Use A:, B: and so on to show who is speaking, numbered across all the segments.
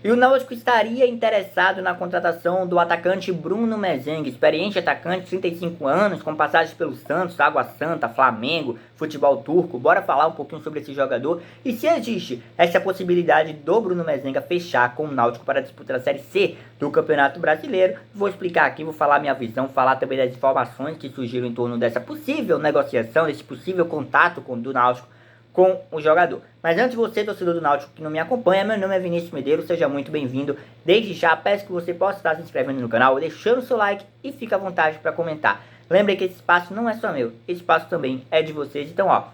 A: E o Náutico estaria interessado na contratação do atacante Bruno Mezenga, experiente atacante, 35 anos, com passagens pelo Santos, Água Santa, Flamengo, futebol turco. Bora falar um pouquinho sobre esse jogador e se existe essa possibilidade do Bruno Mezenga fechar com o Náutico para disputar a Série C do Campeonato Brasileiro. Vou explicar aqui, vou falar minha visão, falar também das informações que surgiram em torno dessa possível negociação, desse possível contato do Náutico com o jogador. Mas antes, você, torcedor do Náutico que não me acompanha, meu nome é Vinícius Medeiros, seja muito bem-vindo. Desde já, peço que você possa estar se inscrevendo no canal, deixando o seu like e fique à vontade para comentar. Lembre que esse espaço não é só meu, esse espaço também é de vocês. Então, ó,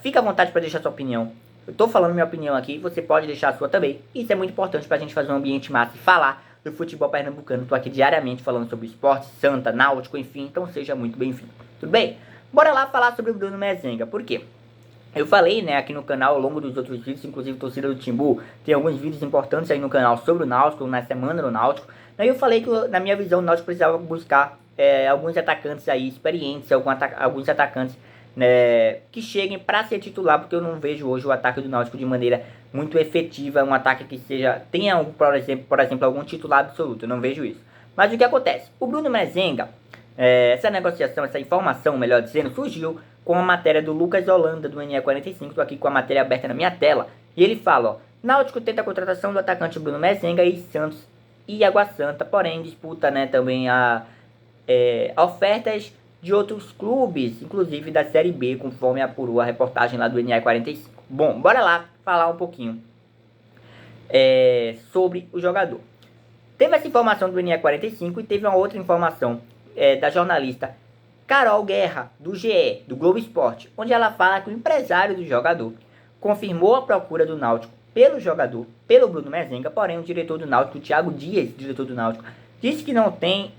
A: fica à vontade para deixar sua opinião. Eu tô falando minha opinião aqui, você pode deixar a sua também. Isso é muito importante pra gente fazer um ambiente massa e falar do futebol pernambucano. Tô aqui diariamente falando sobre esporte, Santa, Náutico, enfim, então seja muito bem-vindo. Tudo bem? Bora lá falar sobre o Bruno Mezenga. Por quê? Eu falei, né, aqui no canal ao longo dos outros vídeos, inclusive torcida do Timbu, tem alguns vídeos importantes aí no canal sobre o Náutico, na semana do Náutico. Aí eu falei que, na minha visão, o Náutico precisava buscar alguns atacantes aí experientes, alguns atacantes, né, que cheguem para ser titular, porque eu não vejo hoje o ataque do Náutico de maneira muito efetiva, um ataque que tenha, por exemplo, algum titular absoluto, eu não vejo isso. Mas o que acontece? O Bruno Mezenga, essa negociação, essa informação, melhor dizendo, surgiu com a matéria do Lucas Holanda, do NE45, estou aqui com a matéria aberta na minha tela, e ele fala, ó, Náutico tenta a contratação do atacante Bruno Mezenga e Santos e Água Santa, porém disputa, né, também ofertas de outros clubes, inclusive da Série B, conforme apurou a reportagem lá do NE45. Bom, bora lá falar um pouquinho sobre o jogador. Teve essa informação do NE45 e teve uma outra informação da jornalista Carol Guerra, do GE, do Globo Esporte, onde ela fala que o empresário do jogador confirmou a procura do Náutico pelo jogador, pelo Bruno Mezenga, porém o diretor do Náutico, o Thiago Dias, diretor do Náutico, disse que não tem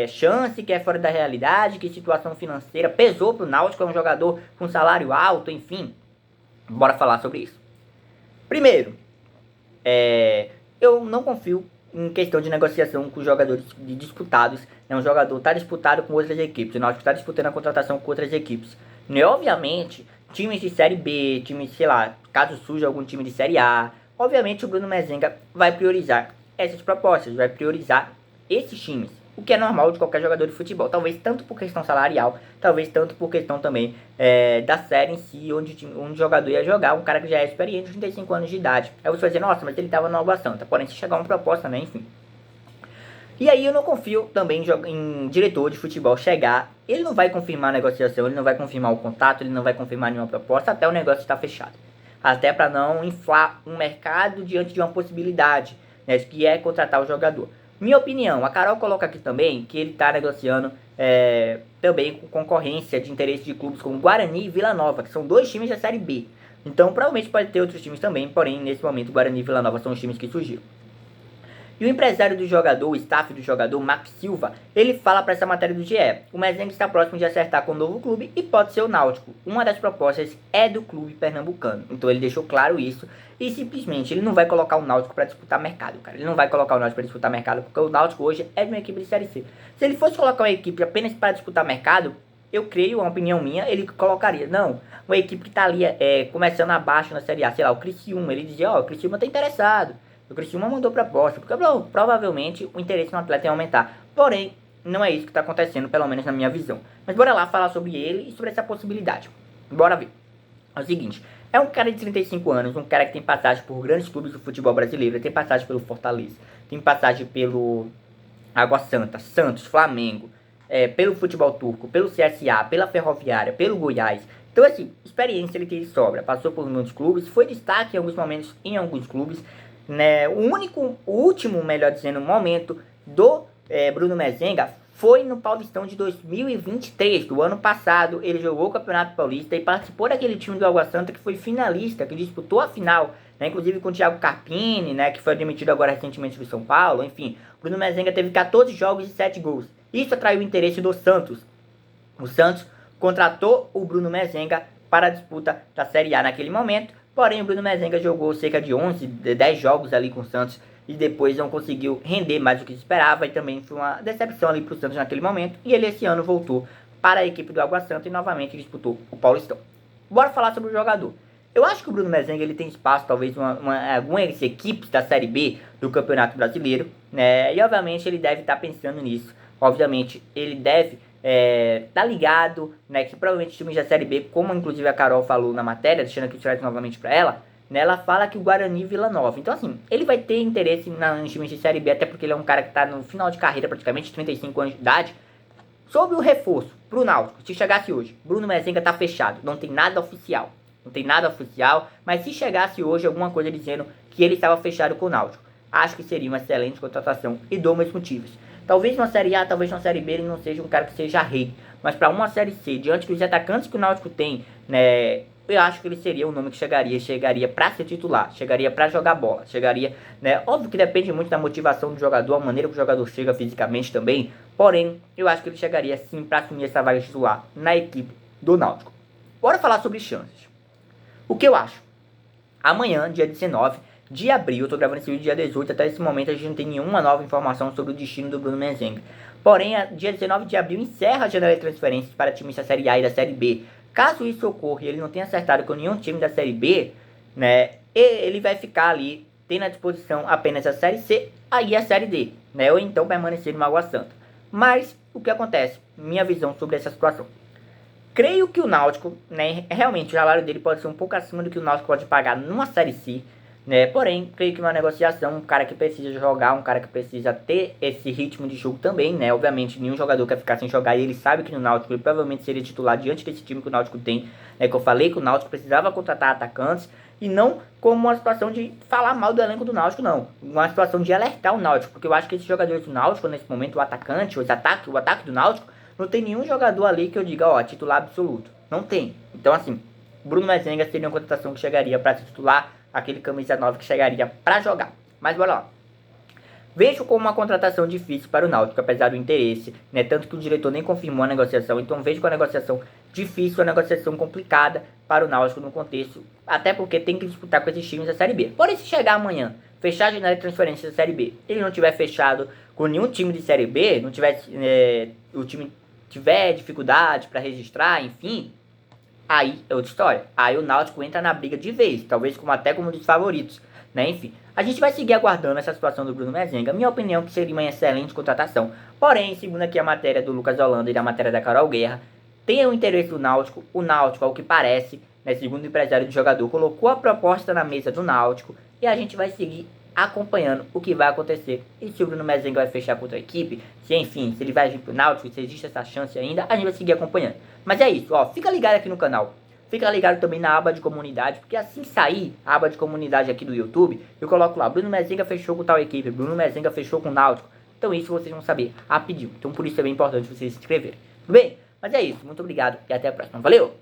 A: chance, que é fora da realidade, que situação financeira pesou para o Náutico, é um jogador com salário alto, enfim. Bora falar sobre isso. Primeiro, eu não confio em questão de negociação com jogadores disputados, né? Um jogador está disputado com outras equipes, o Náutico está disputando a contratação com outras equipes, né? Obviamente, times de Série B, times, sei lá, caso surja algum time de Série A, obviamente o Bruno Mezenga vai priorizar essas propostas, vai priorizar esses times, o que é normal de qualquer jogador de futebol, talvez tanto por questão salarial, talvez tanto por questão também da série em si, onde o jogador ia jogar, um cara que já é experiente, 35 anos de idade. Aí você vai dizer, nossa, mas ele estava no Água Santa, porém se chegar uma proposta, né, enfim. E aí eu não confio também em diretor de futebol chegar, ele não vai confirmar a negociação, ele não vai confirmar o contato, ele não vai confirmar nenhuma proposta até o negócio estar fechado. Até para não inflar um mercado diante de uma possibilidade, né, que é contratar o jogador. Minha opinião, a Carol coloca aqui também que ele está negociando também com concorrência de interesse de clubes como Guarani e Vila Nova, que são dois times da Série B. Então, provavelmente pode ter outros times também, porém, nesse momento, Guarani e Vila Nova são os times que surgiram. E o empresário do jogador, o staff do jogador, Max Silva, ele fala para essa matéria do GE, o Mezenga está próximo de acertar com o novo clube e pode ser o Náutico. Uma das propostas é do clube pernambucano. Então ele deixou claro isso e simplesmente ele não vai colocar o Náutico para disputar mercado, cara. Ele não vai colocar o Náutico para disputar mercado porque o Náutico hoje é uma equipe de Série C. Se ele fosse colocar uma equipe apenas para disputar mercado, eu creio, uma opinião minha, ele colocaria, não, uma equipe que está ali começando abaixo na Série A, sei lá, o Criciúma. Ele dizia, ó, o Criciúma está interessado. O Criciúma mandou proposta, porque provavelmente o interesse no atleta ia aumentar. Porém, não é isso que está acontecendo, pelo menos na minha visão. Mas bora lá falar sobre ele e sobre essa possibilidade. Bora ver. É o seguinte, é um cara de 35 anos, um cara que tem passagem por grandes clubes do futebol brasileiro, tem passagem pelo Fortaleza, tem passagem pelo Água Santa, Santos, Flamengo, pelo futebol turco, pelo CSA, pela Ferroviária, pelo Goiás. Então, assim, experiência ele tem de sobra. Passou por muitos clubes, foi destaque em alguns momentos em alguns clubes. Né, o último, melhor dizendo, momento do Bruno Mezenga foi no Paulistão de 2023, do ano passado. Ele jogou o Campeonato Paulista e participou daquele time do Água Santa que foi finalista, que disputou a final, né, inclusive com o Thiago Carpini, né, que foi demitido agora recentemente do São Paulo. Enfim, Bruno Mezenga teve 14 jogos e 7 gols. Isso atraiu o interesse do Santos. O Santos contratou o Bruno Mezenga para a disputa da Série A naquele momento. Porém, o Bruno Mezenga jogou cerca de 10 jogos ali com o Santos e depois não conseguiu render mais do que se esperava. E também foi uma decepção ali para o Santos naquele momento. E ele esse ano voltou para a equipe do Água Santa e novamente disputou o Paulistão. Bora falar sobre o jogador. Eu acho que o Bruno Mezenga ele tem espaço, talvez, algumas equipes da Série B do Campeonato Brasileiro, né? E obviamente ele deve estar pensando nisso. Obviamente ele deve tá ligado, né? Que provavelmente times da Série B, como inclusive a Carol falou na matéria, deixando aqui o slide novamente para ela, né? Ela fala que o Guarani e Vila Nova. Então, assim, ele vai ter interesse nos times de Série B, até porque ele é um cara que está no final de carreira, praticamente 35 anos de idade. Sobre o reforço pro Náutico, se chegasse hoje, Bruno Mezenga tá fechado, não tem nada oficial. Não tem nada oficial, mas se chegasse hoje alguma coisa dizendo que ele estava fechado com o Náutico, acho que seria uma excelente contratação e dou meus motivos. Talvez na Série A, talvez na Série B ele não seja um cara que seja rei, mas para uma Série C, diante dos atacantes que o Náutico tem, né, eu acho que ele seria um nome que chegaria para ser titular, chegaria para jogar bola, chegaria, né, óbvio que depende muito da motivação do jogador, a maneira que o jogador chega fisicamente também, porém, eu acho que ele chegaria sim para assumir essa vaga titular na equipe do Náutico. Bora falar sobre chances. O que eu acho? Amanhã, dia 19 de abril, eu tô gravando esse vídeo dia 18, até esse momento a gente não tem nenhuma nova informação sobre o destino do Bruno Mezenga. Porém, dia 19 de abril encerra a janela de transferências para times da Série A e da Série B. Caso isso ocorra e ele não tenha acertado com nenhum time da Série B, né, ele vai ficar ali, tendo à disposição apenas a Série C e a Série D, né, ou então permanecer no Água Santa. Mas, o que acontece? Minha visão sobre essa situação. Creio que o Náutico, né, realmente o salário dele pode ser um pouco acima do que o Náutico pode pagar numa Série C, né, porém, creio que uma negociação, um cara que precisa jogar, um cara que precisa ter esse ritmo de jogo também, né, obviamente nenhum jogador quer ficar sem jogar e ele sabe que no Náutico ele provavelmente seria titular diante desse time que o Náutico tem, né, que eu falei que o Náutico precisava contratar atacantes e não como uma situação de falar mal do elenco do Náutico, não, uma situação de alertar o Náutico, porque eu acho que esses jogadores do Náutico, nesse momento, o atacante, o ataque do Náutico, não tem nenhum jogador ali que eu diga, ó, titular absoluto. Não tem. Então, assim, Bruno Mezenga seria uma contratação que chegaria para se titular, aquele camisa 9 que chegaria para jogar. Mas bora lá. Vejo como uma contratação difícil para o Náutico, apesar do interesse, né? Tanto que o diretor nem confirmou a negociação, então vejo com a negociação difícil, a negociação complicada para o Náutico no contexto, até porque tem que disputar com esses times da Série B. Porém, se chegar amanhã, fechar a janela de transferência da Série B, ele não tiver fechado com nenhum time de Série B, não tiver o time tiver dificuldade para registrar, enfim, aí é outra história. Aí o Náutico entra na briga de vez, talvez até como um dos favoritos, né? Enfim, a gente vai seguir aguardando essa situação do Bruno Mezenga. Minha opinião é que seria uma excelente contratação. Porém, segundo aqui a matéria do Lucas Holanda e a matéria da Carol Guerra, tem o interesse do Náutico. O Náutico, ao que parece, né, segundo o empresário do jogador, colocou a proposta na mesa do Náutico e a gente vai seguir acompanhando o que vai acontecer e se o Bruno Mezenga vai fechar com outra equipe, se enfim, se ele vai vir pro Náutico, se existe essa chance ainda, a gente vai seguir acompanhando. Mas é isso, ó, fica ligado aqui no canal, fica ligado também na aba de comunidade, porque assim sair a aba de comunidade aqui do YouTube, eu coloco lá, Bruno Mezenga fechou com tal equipe, Bruno Mezenga fechou com o Náutico, então isso vocês vão saber rapidinho, então por isso é bem importante vocês se inscreverem, tudo bem? Mas é isso, muito obrigado e até a próxima, valeu!